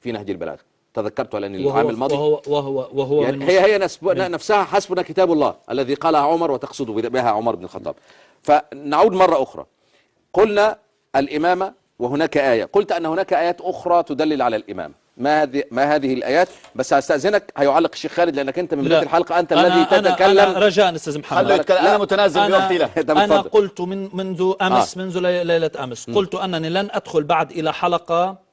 في نهج البلاغة، تذكرتها لأن العام الماضي. وهو يعني هي نفسها حسبنا كتاب الله الذي قالها عمر وتقصد بها عمر بن الخطاب. فنعود مرة أخرى، قلنا الإمامة وهناك آية، قلت أن هناك آيات أخرى تدلل على الإمامة. ما هذه الآيات؟ بس هستأذنك، هيعلق الشيخ خالد لأنك أنت من بداية الحلقة أنت الذي تتكلم. أنا رجاء أستاذ محمد، أنا متنازل بوقتي له. أنا قلت منذ أمس، منذ ليلة أمس، قلت أنني لن أدخل بعد إلى حلقة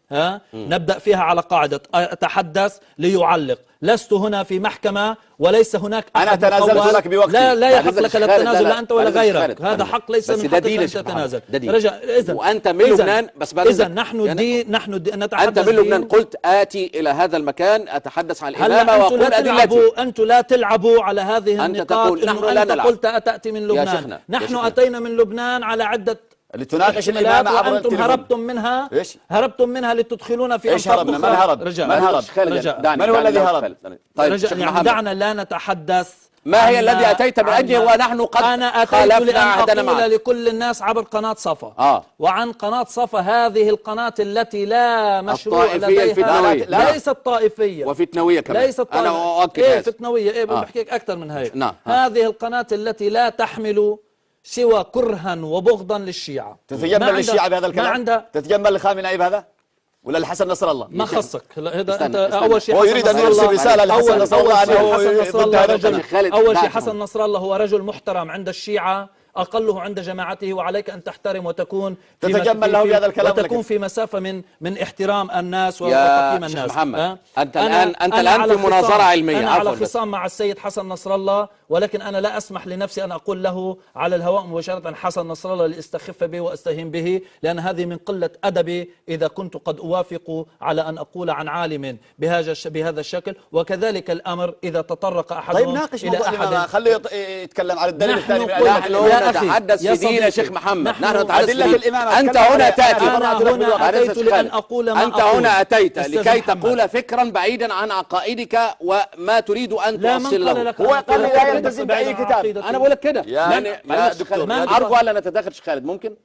نبدأ فيها على قاعدة أتحدث ليعلق. لست هنا في محكمة وليس هناك أنا تنازلت لك بوقتي. لا يحق لك التنازل، لا أنت ولا غيرك. هذا حق ليس من حقك أن تتنازل. رجاء. وأنت من لبنان، بس إذا نحن نتحدث. أنت من لبنان قلت آتي إلى هذا المكان أتحدث عن الإمامة وأقول أدلتي. أنتم لا تلعبوا على هذه النقاط. أنت قلت أتأتي من لبنان، نحن أتينا من لبنان على عدة اللي تناقش الإمامة عبر وأنتم هربتم منها لتدخلون في أنفاق أخرى. من هرب؟ من هو الذي هرب؟ طيب يعني دعنا لا نتحدث. ما هي الذي أتيت من أجله ونحن قد خالفنا عهدنا معك؟ أنا أتيت لكل الناس عبر قناة صفا. وعن قناة صفا، هذه القناة التي لا مشروع لديها، ليست طائفية وفتنوية كمان. ليست طائفية. أنا أؤكد فتنوية. بحكيك أكثر من هيك. هذه القناة التي لا تحمل سوى كرها وبغضا للشيعة. تتجمل للشيعة بهذا الكلام؟ تتجمل لخامنئي بهذا؟ ولا الحسن نصر الله؟ ما خصك هذا. انت اول شيء هو يريد ان يرسل رساله لحسن نصر الله اول شيء حسن نصر الله هو رجل محترم عند الشيعة، أقله عند جماعته، وعليك أن تحترم وتكون تتجمل له بهذا الكلام، وتكون في مسافة من احترام الناس وتقييم الناس. محمد أنت الآن في مناظرة علمية. أنا على خصام مع السيد حسن نصر الله، ولكن أنا لا أسمح لنفسي أن أقول له على الهواء مباشرة حسن نصر الله لأستخف به وأستهين به، لأن هذه من قلة أدبي إذا كنت قد أوافق على أن أقول عن عالم بهذا الشكل. وكذلك الأمر إذا تطرق أحدهم إلى أحد. خليه يتكلم على الدليل الثاني. نحن نتحدث في دين يا شيخ محمد، نحن نتحدث في الإمامة. أنت هنا تأتي، أنت هنا أتيت لكي تقول فكرا بعيدا عن عقائدك وما تريد أن توصل له. هو قال لي لا يلتزم بأي كتاب. أنا بقول لك كده يعني أرجو ألا نتداخل. شيخ خالد ممكن؟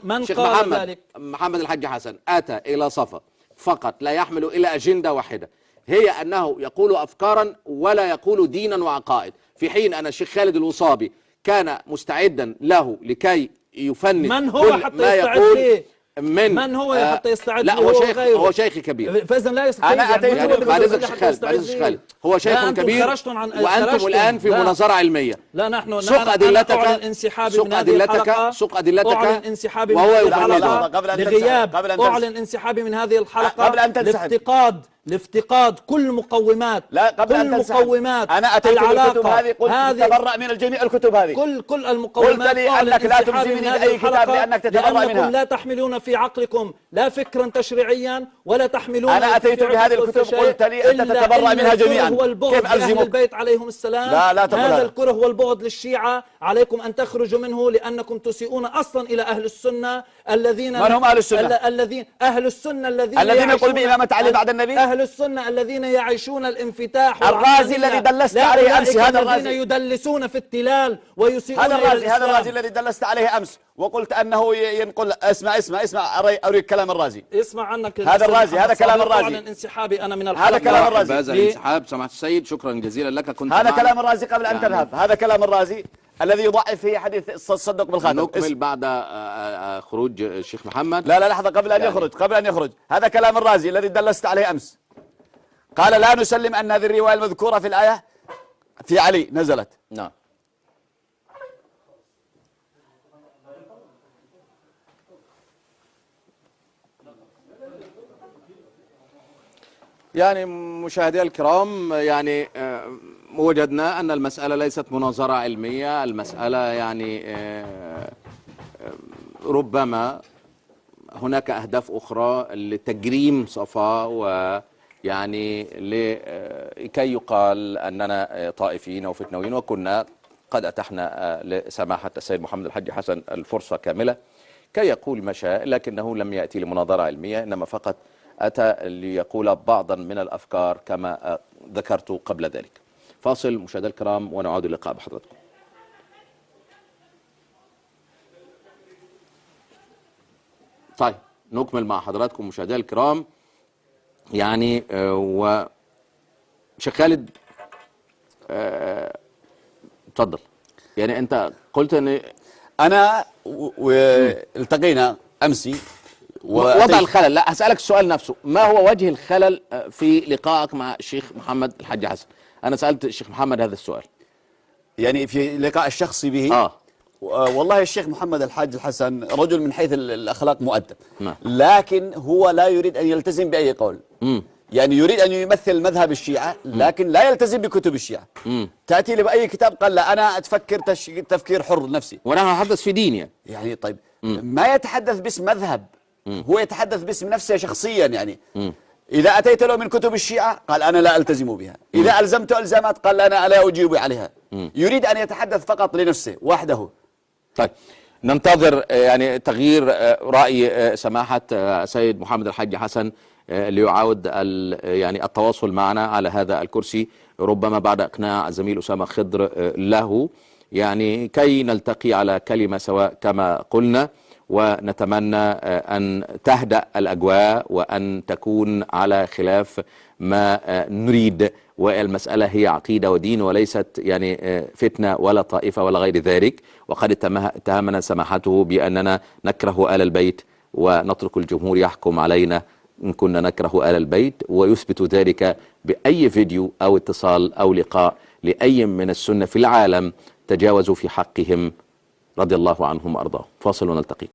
من شيخ قال ذلك؟ محمد الحاج حسن أتى إلى صفا فقط لا يحمل إلى أجندة واحدة، هي أنه يقول أفكارا ولا يقول دينا وعقائد، في حين أن الشيخ خالد الوصابي كان مستعدا له لكي يفند من هو حتى ما يقول. من هو حتى يستعد؟ لا هو شيخ كبير. فإذا لا يستطيع. أنا أتيت بعد إذنك شيخ خالد، هو شيخ كبير وأنتم الآن في مناظرة علمية. لا نحن سق أدلتك، أعلن انسحابي وهو يفندها لغياب. أعلن انسحابي من هذه الحلقة لافتقاد كل مقومات. لا قبل أن مقومات. أنا أتيت بالكتب هذه قلت تتبرأ من الجميع الكتب هذه. كل المقومات. قلت لي أنك لا تلزمني من أي كتاب لأنك تتبرأ منها. لأنكم لا تحملون في عقلكم لا فكرا تشريعيا ولا تحملون. أنا أتيت بهذه الكتب قلت لي أنت تتبرأ منها جميعا. كيف ألزمك؟ أهل البيت عليهم السلام. لا هذا الكره والبغض للشيعة عليكم أن تخرجوا منه، لأنكم تسيئون أصلا إلى أهل السنة الذين. من هم أهل السنة؟ أهل السنة الذين يقول بإمامة علي بعد النبي. أهل السنة الذين يعيشون الانفتاح. الرازي الذي دلست عليه أمس، هذا الرازي الذين يدلسون في التلال ويسيئون. هذا الرازي الذي دلست عليه أمس وقلت أنه ينقل. اسمع أريك كلام الرازي. اسمع عنك هذا الرازي، هذا كلام الرازي. أعلن انسحابي أنا من الحلقة. هذا كلام الرازي. هذا الانسحاب سماحة السيد، شكرا جزيلا لك. كنت هذا كلام الرازي قبل أن تذهب. هذا كلام الرازي الذي يضعف فيه حديث الصدق بالخاتم. نكمل بعد خروج الشيخ محمد. لا لحظة قبل أن يخرج. هذا كلام الرازي الذي دلست عليه أمس. قال لا نسلم أن هذه الرواية المذكورة في الآية في علي نزلت. نعم. يعني مشاهدي الكرام، يعني وجدنا أن المسألة ليست مناظرة علمية، المسألة يعني ربما هناك أهداف أخرى لتجريم صفا، ويعني لكي يقال أننا طائفيين وفتنويين، وكنا قد أتحنا لسماحة السيد محمد الحاج حسن الفرصة كاملة كي يقول ما شاء، لكنه لم يأتي لمناظرة علمية، إنما فقط أتى ليقول بعضا من الأفكار كما ذكرت قبل ذلك. فاصل مشاهدينا الكرام ونعود اللقاء بحضراتكم. طيب نكمل مع حضراتكم مشاهدينا الكرام. يعني شيخ خالد اتفضل. يعني انت قلت ان انا والتقينا امسي وضع الخلل. لا، هسألك السؤال نفسه، ما هو وجه الخلل في لقائك مع الشيخ محمد الحاج حسن؟ انا سألت الشيخ محمد هذا السؤال يعني في لقاء الشخصي به. والله الشيخ محمد الحاج الحسن رجل من حيث الأخلاق مؤدب، لكن هو لا يريد أن يلتزم بأي قول. يعني يريد أن يمثل مذهب الشيعة لكن لا يلتزم بكتب الشيعة. تأتي لي بأي كتاب قال لا أنا أتفكر تفكير حر نفسي، ونحن نتحدث في دين يعني طيب ما يتحدث باسم مذهب، هو يتحدث باسم نفسه شخصيا. يعني إذا أتيت له من كتب الشيعة قال أنا لا ألتزم بها، إذا ألزمته ألزامات قال أنا لا أجيب عليها. يريد أن يتحدث فقط لنفسه وحده. طيب ننتظر يعني تغيير رأي سماحة سيد محمد الحاج حسن ليعاود يعني التواصل معنا على هذا الكرسي، ربما بعد إقناع الزميل أسامة خضر له، يعني كي نلتقي على كلمة سواء كما قلنا، ونتمنى أن تهدأ الأجواء وأن تكون على خلاف ما نريد، والمسألة هي عقيدة ودين وليست يعني فتنة ولا طائفة ولا غير ذلك. وقد اتهمنا سماحته بأننا نكره آل البيت ونترك الجمهور يحكم علينا إن كنا نكره آل البيت، ويثبت ذلك بأي فيديو أو اتصال أو لقاء لأي من السنة في العالم تجاوزوا في حقهم رضي الله عنهم وأرضاهم. فاصل ونلتقي.